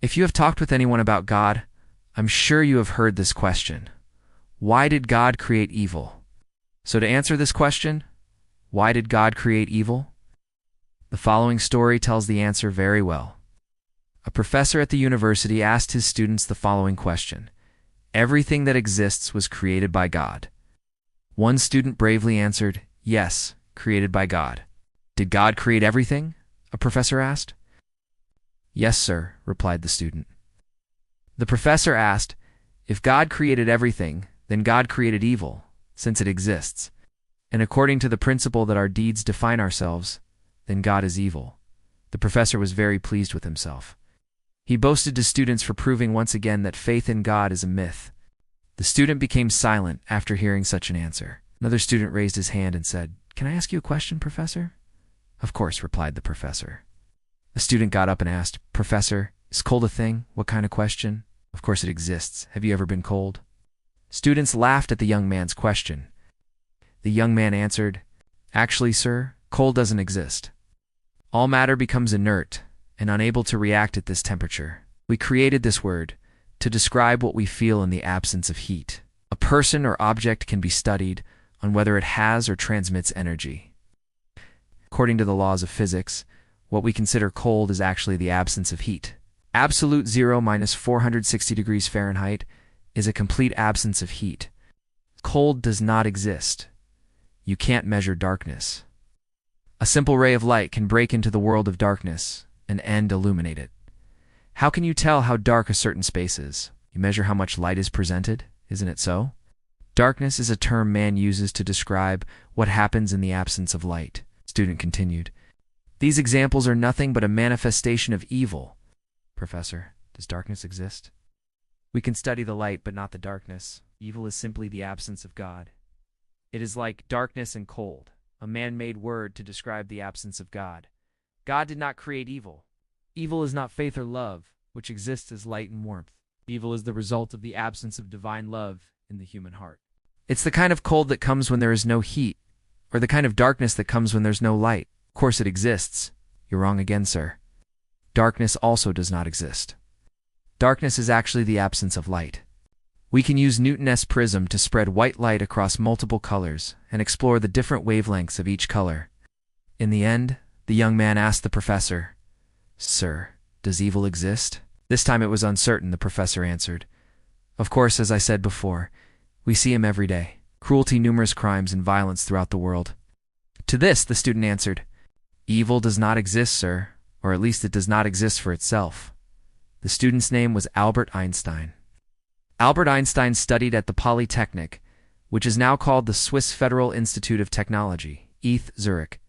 If you have talked with anyone about God, I'm sure you have heard this question. Why did God create evil? So to answer this question, why did God create evil? The following story tells the answer very well. A professor at the university asked his students the following question. Everything that exists was created by God. One student bravely answered, yes, created by God. Did God create everything? A professor asked. Yes, sir, replied the student. The professor asked, if God created everything, then God created evil, since it exists. And according to the principle that our deeds define ourselves, then God is evil. The professor was very pleased with himself. He boasted to students for proving once again that faith in God is a myth. The student became silent after hearing such an answer. Another student raised his hand and said, "Can I ask you a question, Professor?" "Of course," replied the professor. The student got up and asked, "Professor, is cold a thing? What kind of question?" "Of course it exists. Have you ever been cold?" Students laughed at the young man's question. The young man answered, "Actually, sir, cold doesn't exist. All matter becomes inert and unable to react at this temperature. We created this word to describe what we feel in the absence of heat. A person or object can be studied on whether it has or transmits energy. According to the laws of physics, what we consider cold is actually the absence of heat. Absolute zero minus 460 degrees Fahrenheit is a complete absence of heat. Cold does not exist. You can't measure darkness. A simple ray of light can break into the world of darkness and illuminate it. How can you tell how dark a certain space is? You measure how much light is presented, isn't it so? Darkness is a term man uses to describe what happens in the absence of light. Student continued. These examples are nothing but a manifestation of evil. Professor, does darkness exist? We can study the light, but not the darkness. Evil is simply the absence of God. It is like darkness and cold, a man-made word to describe the absence of God. God did not create evil. Evil is not faith or love, which exists as light and warmth. Evil is the result of the absence of divine love in the human heart. It's the kind of cold that comes when there is no heat, or the kind of darkness that comes when there's no light. Of course it exists. You're wrong again, sir. Darkness also does not exist. Darkness is actually the absence of light. We can use Newton's prism to spread white light across multiple colors and explore the different wavelengths of each color. In the end, the young man asked the professor, "Sir, does evil exist?" This time it was uncertain, the professor answered. "Of course, as I said before, we see him every day. Cruelty, numerous crimes, and violence throughout the world." To this, the student answered, "Evil does not exist, sir, or at least it does not exist for itself." The student's name was Albert Einstein. Albert Einstein studied at the Polytechnic, which is now called the Swiss Federal Institute of Technology, ETH Zurich.